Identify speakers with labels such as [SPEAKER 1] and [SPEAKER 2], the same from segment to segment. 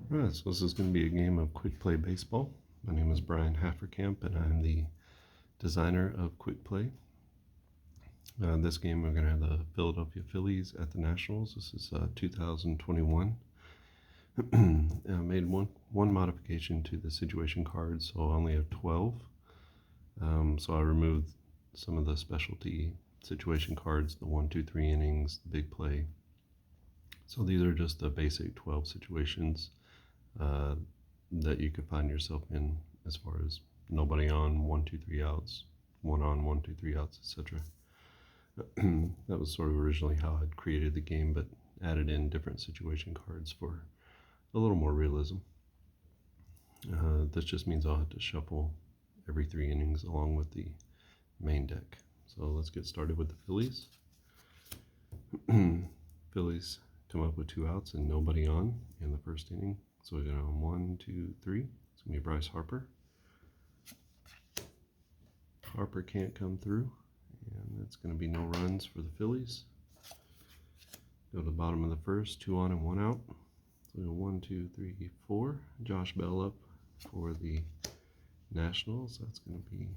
[SPEAKER 1] Right, so this is going to be a game of Quick Play Baseball. My name is Brian Hafferkamp, and I'm the designer of Quick Play. This game, we're going to have the Philadelphia Phillies at the Nationals. This is 2021. I made one modification to the situation cards, so I only have 12. So I removed some of the specialty situation cards, the 1, 2, 3 innings, the big play. So these are just the basic 12 situations that you could find yourself in, as far as nobody on, 1, 2, 3 outs, one on, 1, 2, 3 outs, etc. That was sort of originally how I'd created the game, but added in different situation cards for a little more realism. This just means I'll have to shuffle every 3 innings along with the main deck. So let's get started with the Phillies. Phillies come up with 2 outs and nobody on in the first inning. So we got on 1, 2, 3. It's going to be Bryce Harper. Harper can't come through, and it's going to be no runs for the Phillies. Go to the bottom of the first, 2 on and 1 out. So we go 1, 2, 3, 4. Josh Bell up for the Nationals. That's going to be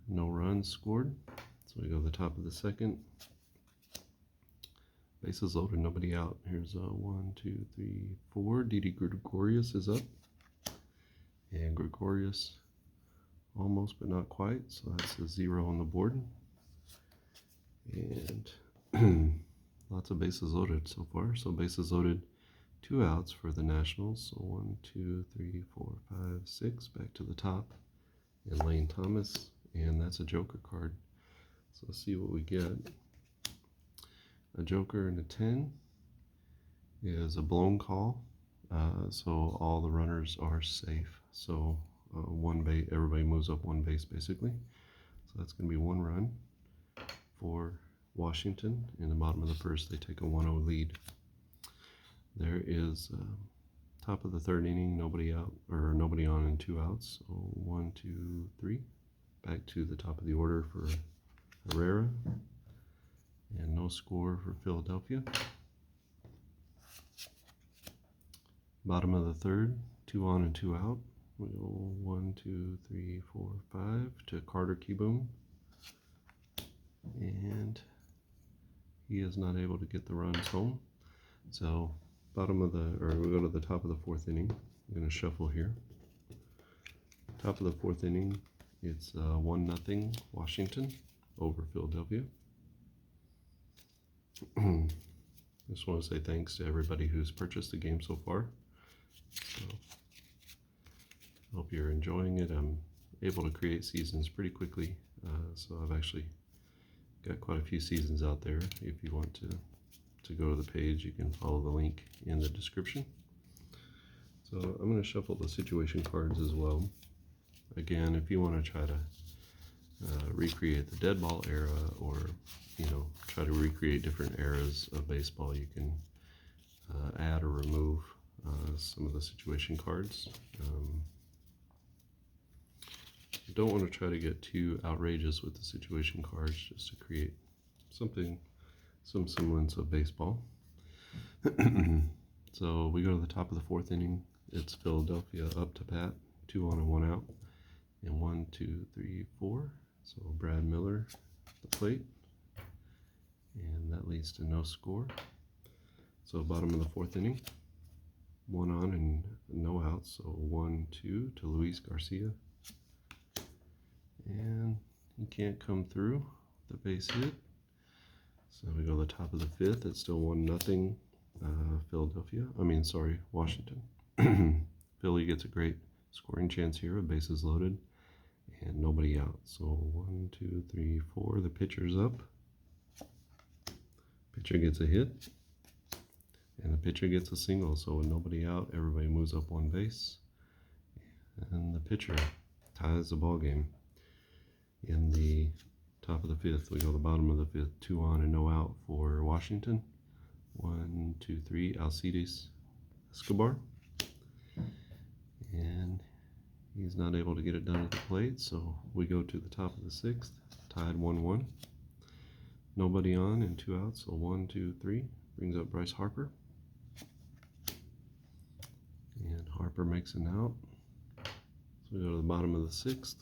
[SPEAKER 1] no runs scored. So we go to the top of the second. Bases loaded, nobody out. Here's 1, 2, 3, 4. Didi Gregorius is up. And Gregorius almost but not quite, so that's a 0 on the board. And lots of bases loaded so far. So bases loaded, 2 outs for the Nationals. So 1, 2, 3, 4, 5, 6. Back to the top. And Lane Thomas. And that's a Joker card. So let's see what we get. A Joker and a 10 is a blown call. So all the runners are safe. So one base, everybody moves up 1 base basically. So that's going to be 1 run for Washington. In the bottom of the first, they take a 1-0 lead. There is top of the 3rd inning, nobody out or nobody on and 2 outs. So 1, 2, 3. Back to the top of the order for Herrera. And no score for Philadelphia. Bottom of the 3rd, 2 on and 2 out. We go 1, 2, 3, 4, 5 to Carter Kieboom. And he is not able to get the runs home. So we go to the top of the 4th inning. I'm going to shuffle here. Top of the 4th inning, it's 1-0 Washington over Philadelphia. Just want to say thanks to everybody who's purchased the game so far. So, hope you're enjoying it. I'm able to create seasons pretty quickly, so I've actually got quite a few seasons out there. If you want to go to the page, you can follow the link in the description. So I'm going to shuffle the situation cards as well. Again, if you want to try to recreate the dead ball era, or try to recreate different eras of baseball, you can add or remove some of the situation cards. You don't want to try to get too outrageous with the situation cards, just to create some semblance of baseball. So we go to the top of the 4th inning. It's Philadelphia up to bat, 2 on and 1 out, and 1, 2, 3, 4. So Brad Miller at the plate, and that leads to no score. So bottom of the 4th inning, 1 on and no outs. So 1, 2 to Luis Garcia, and he can't come through the base hit. So we go to the top of the 5th. It's still 1-0 Washington. Philly gets a great scoring chance here with bases loaded and nobody out. So 1, 2, 3, 4. The pitcher's up. Pitcher gets a hit, and the pitcher gets a single. So with nobody out, everybody moves up 1 base, and the pitcher ties the ball game. In the top of the 5th, we go to the bottom of the 5th, 2 on and no out for Washington. 1, 2, 3, Alcides Escobar, and he's not able to get it done at the plate. So we go to the top of the 6th, tied 1-1. Nobody on and 2 outs. So 1, 2, 3 brings up Bryce Harper. Harper makes an out. So we go to the bottom of the 6th.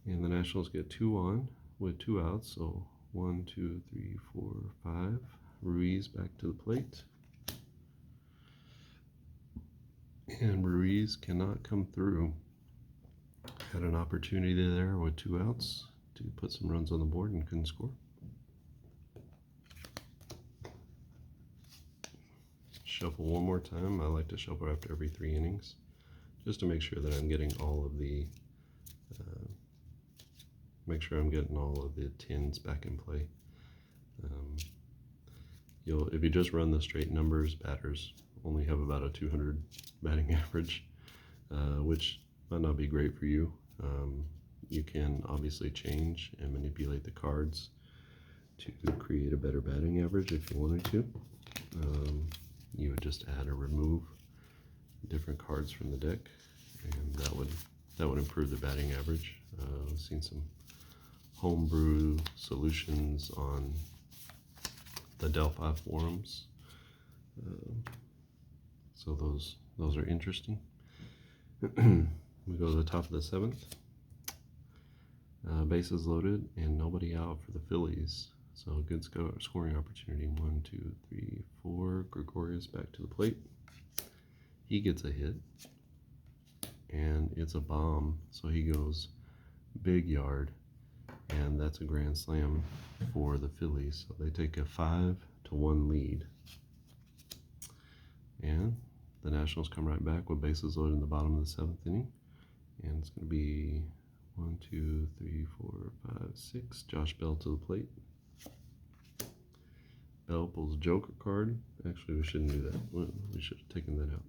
[SPEAKER 1] And the Nationals get 2 on with 2 outs. So 1, 2, 3, 4, 5. Ruiz back to the plate. And Ruiz cannot come through. Had an opportunity there with 2 outs to put some runs on the board and couldn't score. Shuffle one more time. I like to shuffle after every 3 innings just to make sure that I'm getting all of the tins back in play. If you just run the straight numbers, batters only have about a 200 batting average, which might not be great for you. You can obviously change and manipulate the cards to create a better batting average if you wanted to. You would just add or remove different cards from the deck, and that would improve the batting average. I've seen some homebrew solutions on the Delphi forums, so those are interesting. We go to the top of the 7th. Bases loaded and nobody out for the Phillies. So a good scoring opportunity. 1, 2, 3, 4. Gregorius back to the plate. He gets a hit, and it's a bomb. So he goes big yard, and that's a grand slam for the Phillies. So they take a 5-1 lead. And the Nationals come right back with bases loaded in the bottom of the 7th inning. And it's going to be 1, 2, 3, 4, 5, 6. Josh Bell to the plate. Bell pulls a Joker card. Actually, we shouldn't do that. We should have taken that out.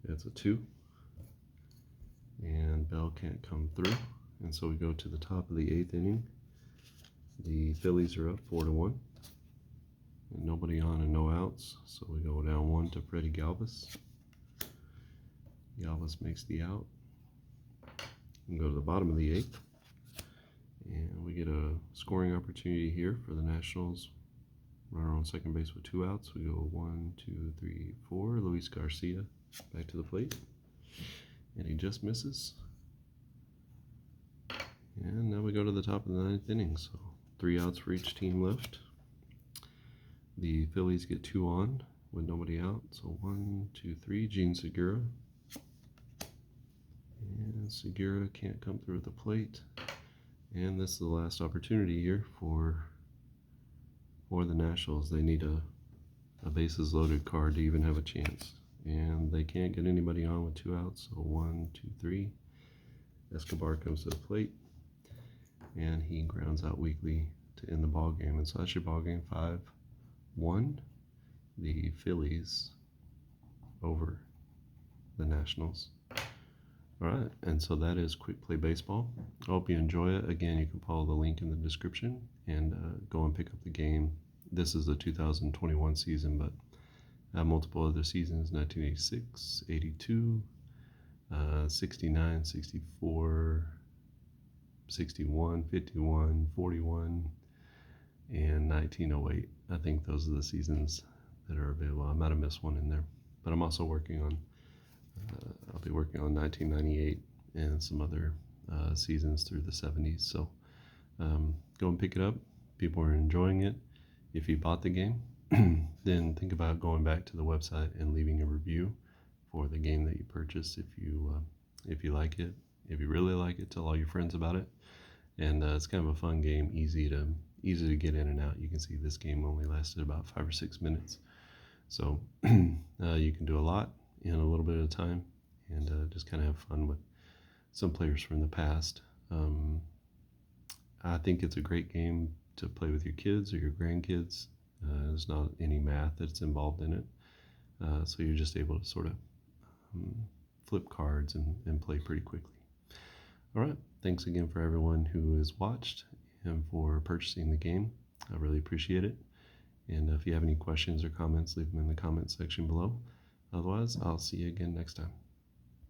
[SPEAKER 1] That's a 2. And Bell can't come through. And so we go to the top of the 8th inning. The Phillies are up 4-1. And nobody on and no outs. So we go down 1 to Freddie Galvis. Galvis makes the out. We go to the bottom of the 8th. And we get a scoring opportunity here for the Nationals. Runner on second base with 2 outs. We go 1, 2, 3, 4. Luis Garcia back to the plate. And he just misses. And now we go to the top of the 9th inning. So 3 outs for each team left. The Phillies get 2 on with nobody out. So 1, 2, 3. Gene Segura. And Segura can't come through at the plate. And this is the last opportunity here for the Nationals. They need a bases loaded card to even have a chance. And they can't get anybody on with 2 outs. So 1, 2, 3. Escobar comes to the plate. And he grounds out weakly to end the ball game. And so that's your ball game. 5-1. The Phillies over the Nationals. All right, and so that is Quick Play Baseball. I hope you enjoy it. Again, you can follow the link in the description and go and pick up the game. This is the 2021 season, but I have multiple other seasons: 1986, 82, 69, 64, 61, 51, 41, and 1908. I think those are the seasons that are available. I might have missed one in there, but I'm also working on I'll be working on 1998 and some other seasons through the 70s. So go and pick it up. People are enjoying it. If you bought the game, then think about going back to the website and leaving a review for the game that you purchased. If you like it, if you really like it, tell all your friends about it. And it's kind of a fun game, easy to get in and out. You can see this game only lasted about 5 or 6 minutes. So you can do a lot in a little bit of time, and just kind of have fun with some players from the past. I think it's a great game to play with your kids or your grandkids. There's not any math that's involved in it, so you're just able to sort of flip cards and play pretty quickly. All right, thanks again for everyone who has watched and for purchasing the game. I really appreciate it. And if you have any questions or comments, leave them in the comment section below. Otherwise, I'll see you again next time.